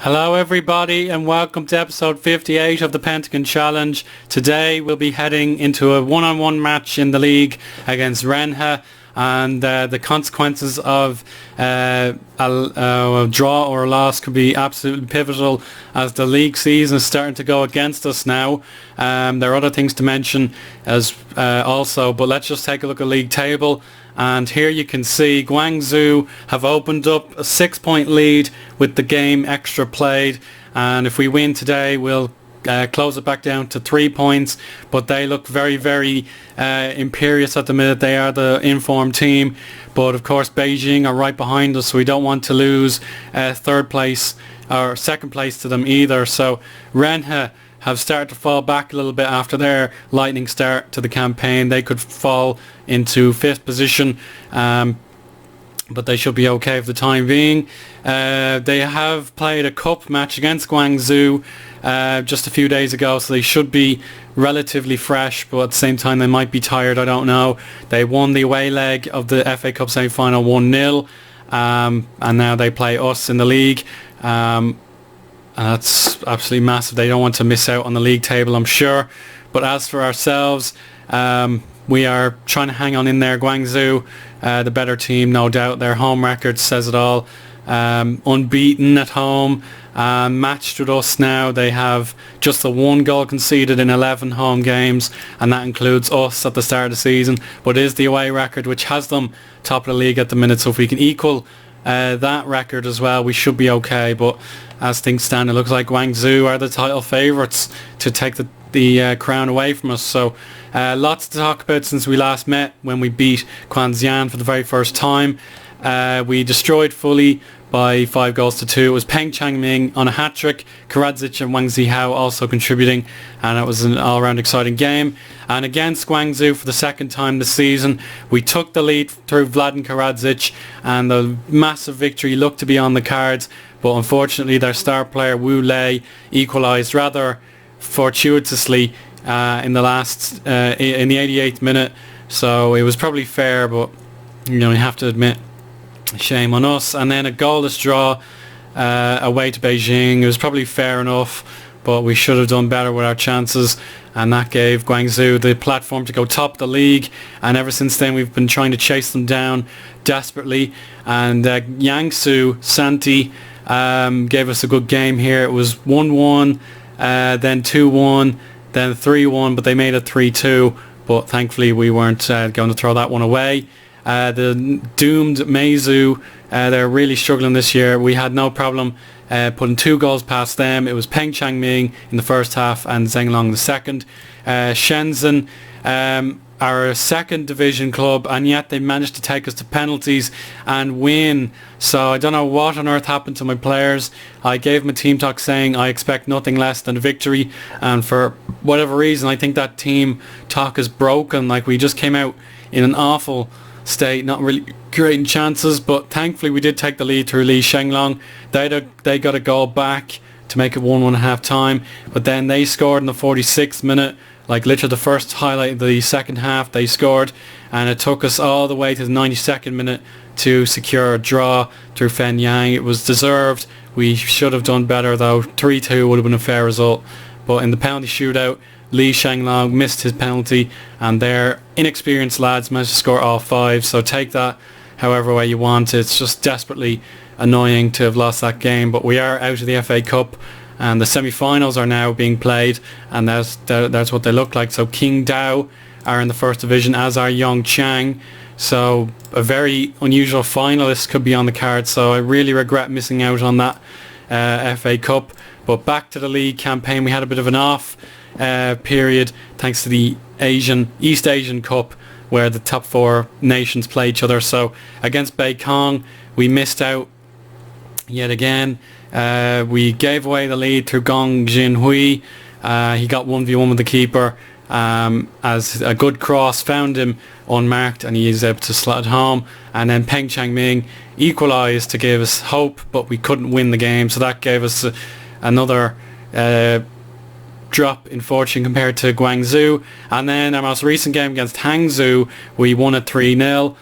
Hello everybody and welcome to episode 58 of the Pentagon Challenge. Today we'll be heading into a one-on-one match in the league against Renhe, and the consequences of a draw or a loss could be absolutely pivotal as the league season is starting to go against us now. There are other things to mention as also, but let's just take a look at league table. And here you can see Guangzhou have opened up a 6-point lead with the game extra played, and if we win today we'll close it back down to 3 points, but they look very imperious at the minute. They are the informed team, but of course Beijing are right behind us, so we don't want to lose third place or second place to them either. So Renhe have started to fall back a little bit after their lightning start to the campaign. They could fall into 5th position, but they should be okay for the time being. They have played a cup match against Guangzhou just a few days ago, so they should be relatively fresh, but at the same time they might be tired, I don't know. They won the away leg of the FA Cup semi-final 1-0, and now they play us in the league. And that's absolutely massive. They don't want to miss out on the league table, I'm sure. But as for ourselves, we are trying to hang on in there. Guangzhou, the better team, no doubt. Their home record says it all. Unbeaten at home, matched with us now. They have just the 1 goal conceded in 11 home games, and that includes us at the start of the season. But it is the away record which has them top of the league at the minute. So if we can equal that record as well, we should be okay. But as things stand, it looks like Guangzhou are the title favourites to take the crown away from us. So lots to talk about since we last met when we beat Guangzhou for the very first time. We destroyed fully by 5-2. It was Peng Changming on a hat-trick, Karadzic and Wang Zihao also contributing, and it was an all-round exciting game. And against Guangzhou for the second time this season, we took the lead through Vladan Karadzic, and the massive victory looked to be on the cards, but unfortunately their star player Wu Lei equalised rather fortuitously in the 88th minute. So it was probably fair, but you have to admit, shame on us. And then a goalless draw away to Beijing. It was probably fair enough, but we should have done better with our chances, and that gave Guangzhou the platform to go top the league. And ever since then we've been trying to chase them down desperately, and Yangsu Santi gave us a good game here. It was 1-1, then 2-1, then 3-1, but they made it 3-2, but thankfully we weren't going to throw that one away. The doomed Meizu, they're really struggling this year. We had no problem putting 2 goals past them. It was Peng Changming in the first half and Zhenglong the second. Shenzhen are a second division club, and yet they managed to take us to penalties and win. So I don't know what on earth happened to my players. I gave them a team talk saying I expect nothing less than a victory, and for whatever reason I think that team talk is broken. Like, we just came out in an awful state, not really creating chances, but thankfully we did take the lead through Li Shenglong. They got a goal back to make it 1-1 at half time, but then they scored in the 46th minute, like literally the first highlight of the second half they scored, and it took us all the way to the 92nd minute to secure a draw through Fen Yang. It was deserved. We should have done better though. 3-2 would have been a fair result, but in the penalty shootout Li Shenglong missed his penalty, and their inexperienced lads managed to score all 5. So take that however way you want. It's just desperately annoying to have lost that game, but we are out of the FA Cup, and the semi-finals are now being played, and that's what they look like. So Qingdao are in the first division, as are Yongchang. So a very unusual finalist could be on the card. So I really regret missing out on that FA Cup. But back to the league campaign, we had a bit of an off period thanks to the East Asian Cup, where the top 4 nations play each other. So against Beijing we missed out yet again. We gave away the lead through Gong Jinhui. He got 1v1 with the keeper, as a good cross found him unmarked and he is able to slot it home, and then Peng Changming equalised to give us hope, but we couldn't win the game, so that gave us another drop in fortune compared to Guangzhou. And then our most recent game against Hangzhou, we won at 3-0.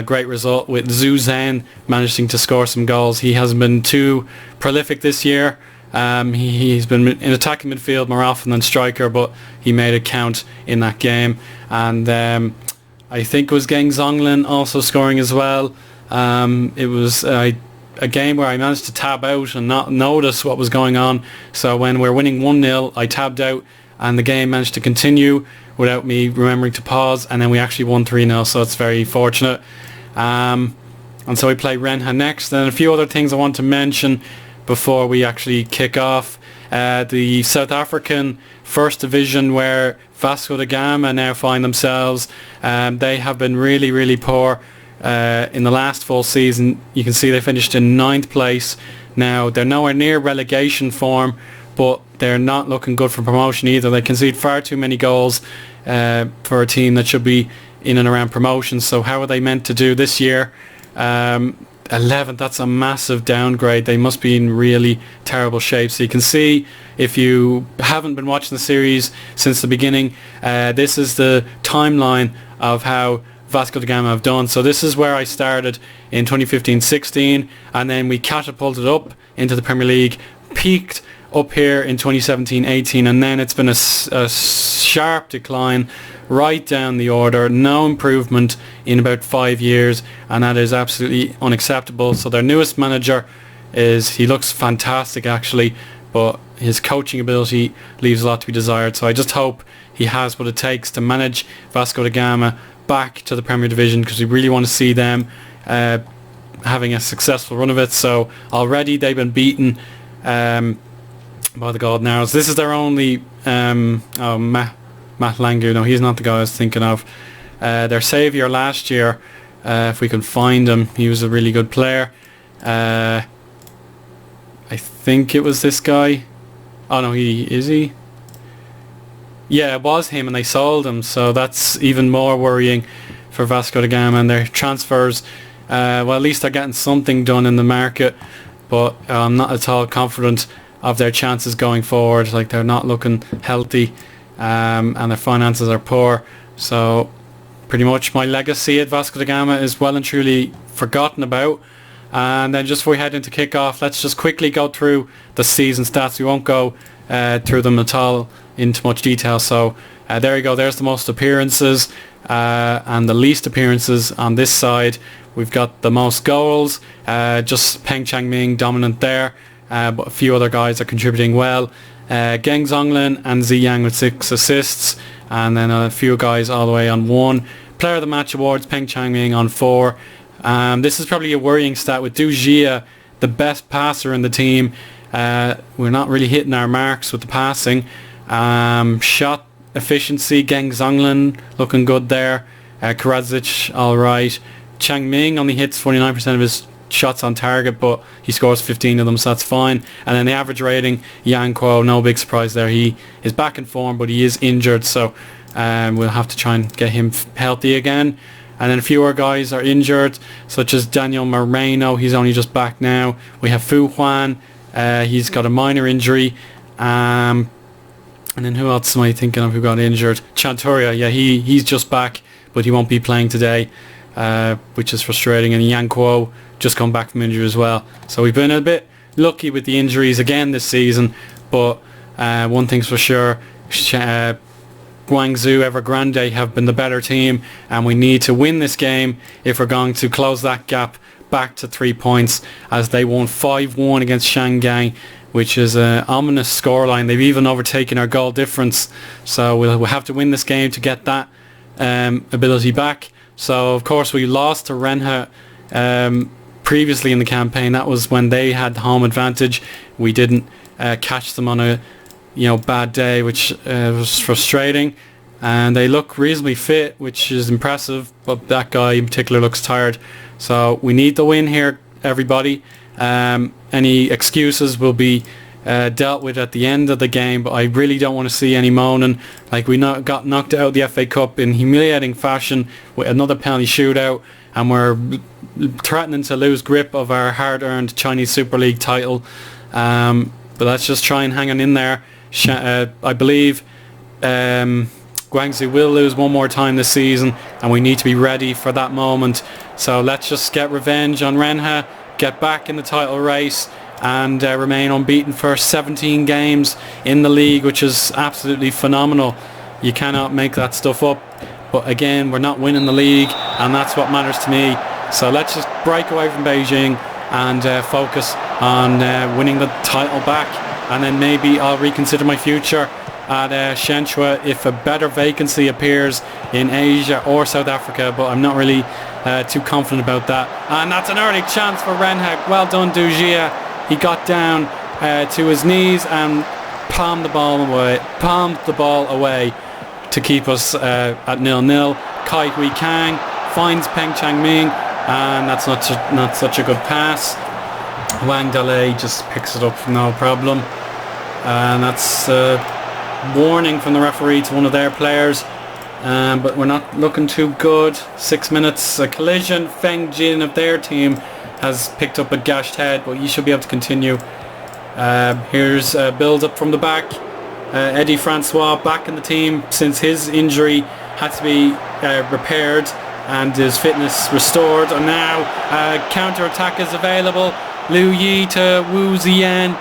Great result with Zhu Zhen managing to score some goals. He hasn't been too prolific this year. He's been in attacking midfield more often than striker, but he made it count in that game. And I think it was Geng Zonglin also scoring as well. It was a game where I managed to tab out and not notice what was going on. So when we're winning 1-0, I tabbed out and the game managed to continue without me remembering to pause, and then we actually won 3-0, so it's very fortunate. And so we play Renhe next. And a few other things I want to mention before we actually kick off. The South African First Division, where Vasco da Gama now find themselves, they have been really, really poor in the last full season. You can see they finished in 9th place. Now, they're nowhere near relegation form, but they're not looking good for promotion either. They concede far too many goals for a team that should be in and around promotion. So how are they meant to do this year? 11th, that's a massive downgrade. They must be in really terrible shape. So you can see, if you haven't been watching the series since the beginning, this is the timeline of how Vasco da Gama have done. So this is where I started in 2015-16, and then we catapulted up into the Premier League, peaked up here in 2017-18, and then it's been a sharp decline right down the order. No improvement in about 5 years, and that is absolutely unacceptable. So their newest manager he looks fantastic actually, but his coaching ability leaves a lot to be desired. So I just hope he has what it takes to manage Vasco da Gama back to the Premier Division, because we really want to see them having a successful run of it. So already they've been beaten by the Golden Arrows. This is their only Matt Langu. No, he's not the guy I was thinking of. Their saviour last year, if we can find him, he was a really good player. I think it was this guy. Oh no, is he? Yeah, it was him, and they sold him, so that's even more worrying for Vasco da Gama. And their transfers, well, at least they're getting something done in the market, but I'm not at all confident of their chances going forward. Like, they're not looking healthy, and their finances are poor. So pretty much my legacy at Vasco da Gama is well and truly forgotten about. And then just before we head into kick-off, let's just quickly go through the season stats. We won't go through them at all into much detail. So there you go, there's the most appearances and the least appearances on this side. We've got the most goals, just Peng Changming dominant there, but a few other guys are contributing well. Geng Zonglin and Ziyang with 6 assists, and then a few guys all the way on 1. Player of the Match awards, Peng Changming on 4. This is probably a worrying stat with Du Jia, the best passer in the team. We're not really hitting our marks with the passing. Shot efficiency, Geng Zonglin looking good there. Karadzic alright. Changming only hits 49% of his shots on target, but he scores 15 of them, so that's fine. And then the average rating, Yang Kuo, no big surprise there. He is back in form, but he is injured, so we'll have to try and get him healthy again. And then a few other guys are injured, such as Daniel Moreno. He's only just back now. We have Fu Huan. He's got a minor injury. And then who else am I thinking of who got injured? Chanturia, yeah, he's just back, but he won't be playing today, which is frustrating. And Yang Kuo just come back from injury as well. So we've been a bit lucky with the injuries again this season, but one thing's for sure, Guangzhou Evergrande have been the better team, and we need to win this game if we're going to close that gap back to 3 points, as they won 5-1 against Shanghai, which is an ominous scoreline. They've even overtaken our goal difference, so we'll have to win this game to get that ability back. So of course we lost to Renhe previously in the campaign. That was when they had the home advantage. We didn't catch them on a bad day, which was frustrating. And they look reasonably fit, which is impressive, but that guy in particular looks tired. So we need the win here, everybody. Any excuses will be dealt with at the end of the game, but I really don't want to see any moaning. Like, we got knocked out of the FA Cup in humiliating fashion with another penalty shootout, and we're threatening to lose grip of our hard-earned Chinese Super League title. But let's just try and hang on in there. I believe Guangzhou will lose one more time this season, and and we need to be ready for that moment. So let's just get revenge on Renhe, get back in the title race, and remain unbeaten for 17 games in the league, which is absolutely phenomenal. You cannot make that stuff up. But again, we're not winning the league, and that's what matters to me. So let's just break away from Beijing and focus on winning the title back, and then maybe I'll reconsider my future at Shenzhou if a better vacancy appears in Asia or South Africa, but I'm not really too confident about that. And that's an early chance for Renhe. Well done, Dujia. He got down to his knees and palmed the ball away to keep us at 0-0. Kai Hui Kang finds Peng Changming, and that's not such a good pass. Wang Dalei just picks it up, no problem. And that's warning from the referee to one of their players. But we're not looking too good. 6 minutes, a collision. Feng Jin of their team has picked up a gashed head, but you should be able to continue. Here's a build up from the back. Eddie Francois back in the team since his injury had to be repaired and his fitness restored, and now counter-attack is available. Liu Yi to Wu Ziyan,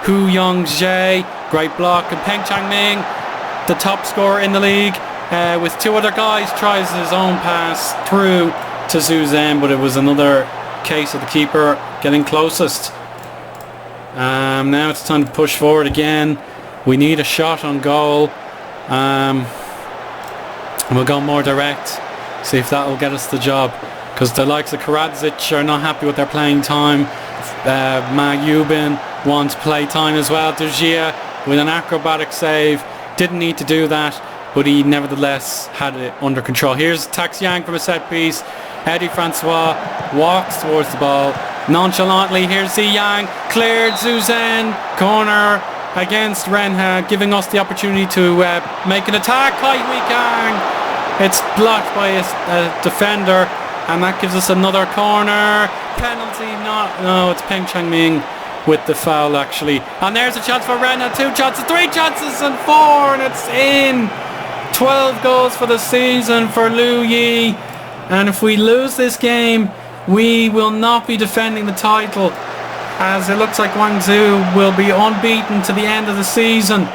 Hu Yongzhe, great block, and Peng Changming, the top scorer in the league, with two other guys, tries his own pass through to Zhu Zhen, but it was another case of the keeper getting closest. Now it's time to push forward again. We need a shot on goal. And we'll go more direct, see if that will get us the job, because the likes of Karadzic are not happy with their playing time. Ma Yubin wants play time as well. Dujia with an acrobatic save, didn't need to do that, but he nevertheless had it under control. Here's Tax Yang from a set piece. Eddie Francois walks towards the ball nonchalantly. Here's Xi Yang, cleared. Zhu Zhen, corner against Renhe, giving us the opportunity to make an attack. Kai Hui Kang, it's blocked by a defender, and that gives us another corner. Penalty, no, it's Peng Changming with the foul actually. And there's a chance for Renhe, 2 chances, 3 chances and 4, and it's in. 12 goals for the season for Liu Yi, and if we lose this game, we will not be defending the title, as it looks like Guangzhou will be unbeaten to the end of the season.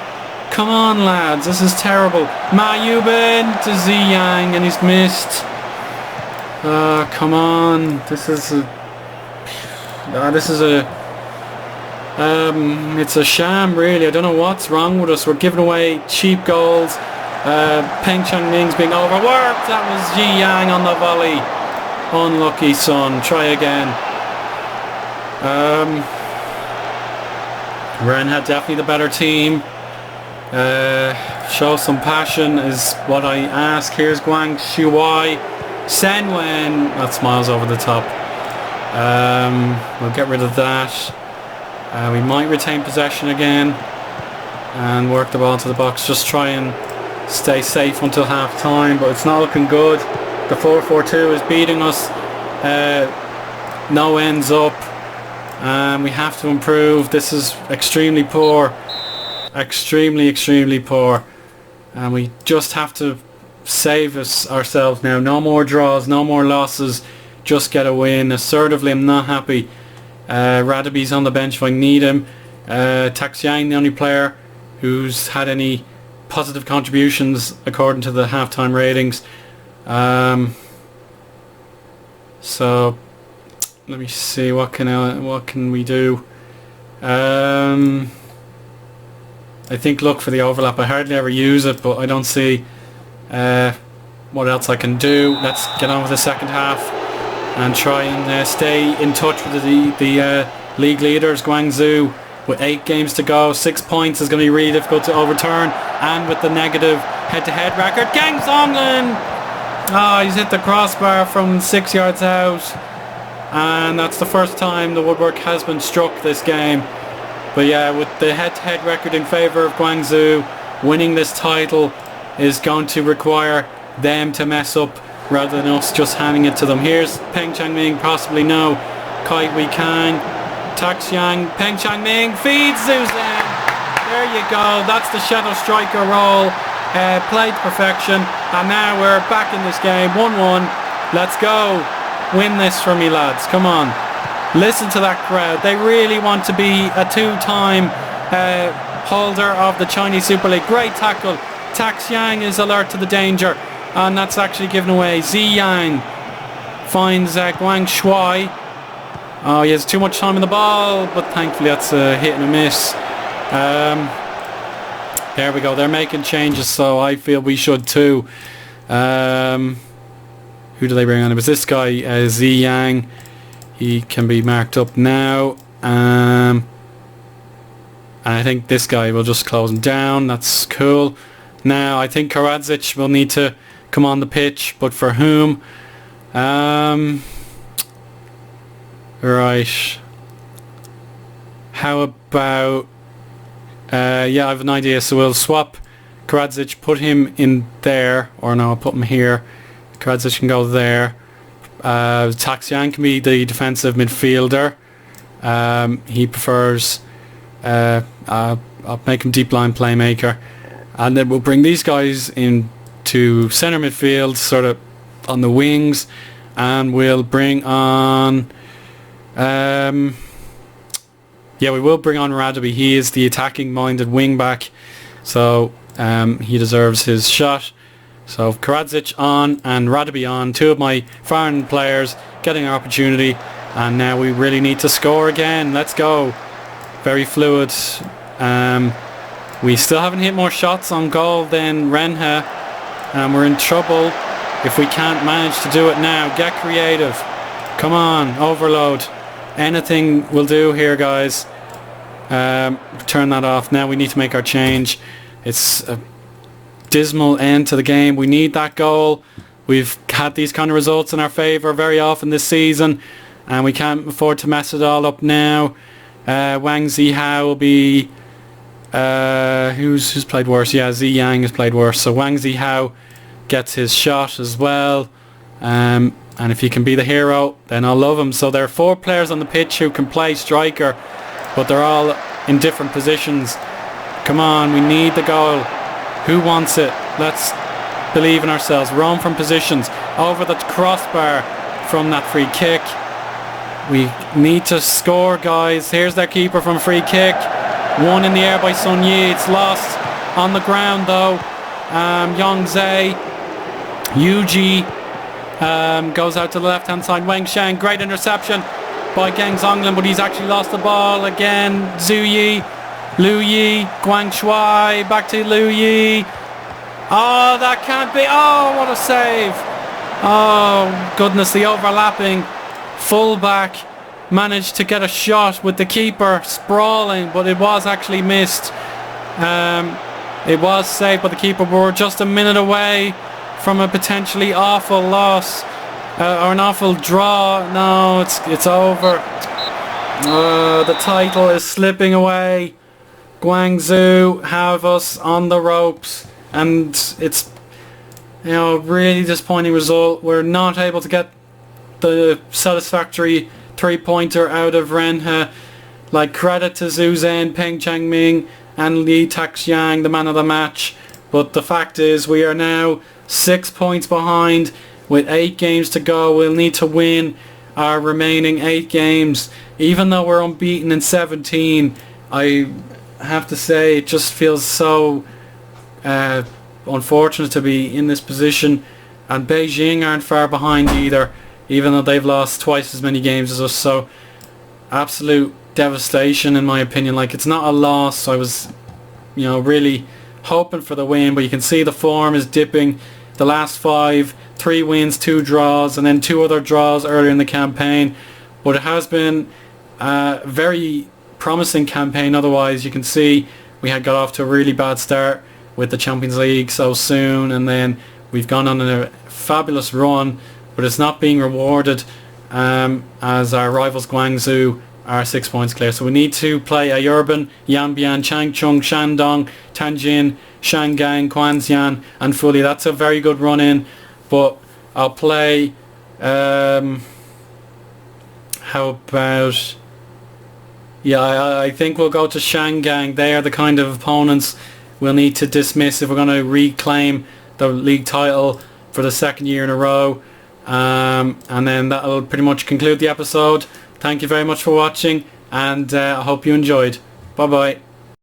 Come on lads, this is terrible. Ma Yubin to Xi Yang, and he's missed. Come on, it's a sham really. I don't know what's wrong with us. We're giving away cheap goals. Peng Changming's being overworked. That was Xi Yang on the volley. Unlucky son, try again. Renhe definitely the better team. Show some passion is what I ask. Here's Guang Shuai. Sen Wen, that smiles over the top. We'll get rid of that. We might retain possession again and work the ball to the box. Just try and stay safe until half time, but it's not looking good. The 4-4-2 is beating us. No ends up. We have to improve. This is extremely poor. Extremely poor. And we just have to save ourselves now. No more draws, no more losses. Just get a win. Assertively, I'm not happy. Radaby's on the bench if I need him. Taxiang, the only player who's had any positive contributions according to the halftime ratings. So let me see, what can we do? I think look for the overlap. I hardly ever use it, but I don't see what else I can do. Let's get on with the second half and try and stay in touch with the league leaders, Guangzhou, with 8 games to go. 6 points is going to be really difficult to overturn, and with the negative head-to-head record. Gang Zonglin! He's hit the crossbar from 6 yards out, and that's the first time the woodwork has been struck this game. But yeah, with the head-to-head record in favour of Guangzhou, winning this title is going to require them to mess up rather than us just handing it to them. Here's Peng Changming, possibly no. Kai Hui Kang, Taxiang, Peng Changming feeds Zhu Zhen. There you go, that's the shadow striker role. played perfection, and now we're back in this game, 1-1. Let's go. Win this for me, lads. Come on. Listen to that crowd. They really want to be a two-time holder of the Chinese Super League. Great tackle. Taxiang is alert to the danger, and that's actually given away. Ziyang finds Guangzhou. Oh, he has too much time on the ball, but thankfully that's a hit and a miss. There we go. They're making changes, so I feel we should too. Who do they bring on? It was this guy, Ziyang. He can be marked up now. And I think this guy will just close him down. That's cool. Now I think Karadzic will need to come on the pitch, but for whom? Right. How about... yeah, I have an idea. So we'll swap Karadzic, put him in there. Or no, I'll put him here. Karadzic can go there. Taxiang can be the defensive midfielder. He prefers... I'll make him deep line playmaker. And then we'll bring these guys into centre midfield, sort of on the wings. And we'll bring on... yeah, we will bring on Radaby. He is the attacking-minded wing-back. So he deserves his shot. So Karadzic on and Radaby on. Two of my foreign players getting our opportunity. And now we really need to score again. Let's go. Very fluid. We still haven't hit more shots on goal than Renhe. And we're in trouble if we can't manage to do it now. Get creative. Come on, overload. Anything will do here, guys. Turn that off. Now we need to make our change. It's a dismal end to the game. We need that goal. We've had these kind of results in our favour very often this season, and we can't afford to mess it all up now. Wang Zihao will be... who's played worse? Yeah, Ziyang has played worse. So Wang Zihao gets his shot as well. And if he can be the hero, then I'll love him. So there are 4 players on the pitch who can play striker, but they're all in different positions. Come on, we need the goal. Who wants it? Let's believe in ourselves. Roam from positions. Over the crossbar from that free kick. We need to score, guys. Here's their keeper from free kick. One in the air by Sun Yi. It's lost on the ground though. Yongzhe. Yuji goes out to the left hand side. Wang Shang, great interception by Geng Zonglin, but he's actually lost the ball again. Zhu Yi, Lu Yi, Guang Shuai, back to Lu Yi. Oh, that can't be. Oh, what a save. Oh goodness, the overlapping fullback managed to get a shot with the keeper sprawling, but it was actually missed. It was saved by the keeper. We're just a minute away from a potentially awful loss, or an awful draw. No, it's over. The title is slipping away. Guangzhou have us on the ropes, and it's, you know, really disappointing result. We're not able to get the satisfactory 3-pointer out of Renhe. Like, credit to Zhu Zhen, Peng Changming and Li Taxiang, the man of the match. But the fact is, we are now 6 points behind with 8 games to go. We'll need to win our remaining 8 games. Even though we're unbeaten in 17, I have to say it just feels so unfortunate to be in this position. And Beijing aren't far behind either, even though they've lost twice as many games as us. So absolute devastation in my opinion. Like, it's not a loss. I was, you know, really hoping for the win, but you can see the form is dipping. The last 5, 3 wins, 2 draws, and then 2 other draws earlier in the campaign. But it has been a very promising campaign. Otherwise, you can see we had got off to a really bad start with the Champions League so soon, and then we've gone on a fabulous run, but it's not being rewarded as our rivals Guangzhou are 6 points clear. So we need to play Ayurban, Yanbian, Changchun, Shandong, Tianjin, Shangang, Quanxian and Fuli. That's a very good run in, but I'll play how about, yeah, I think we'll go to Shangang. They are the kind of opponents we'll need to dismiss if we're going to reclaim the league title for the second year in a row. And then that'll pretty much conclude the episode. Thank you very much for watching, and I hope you enjoyed. Bye bye.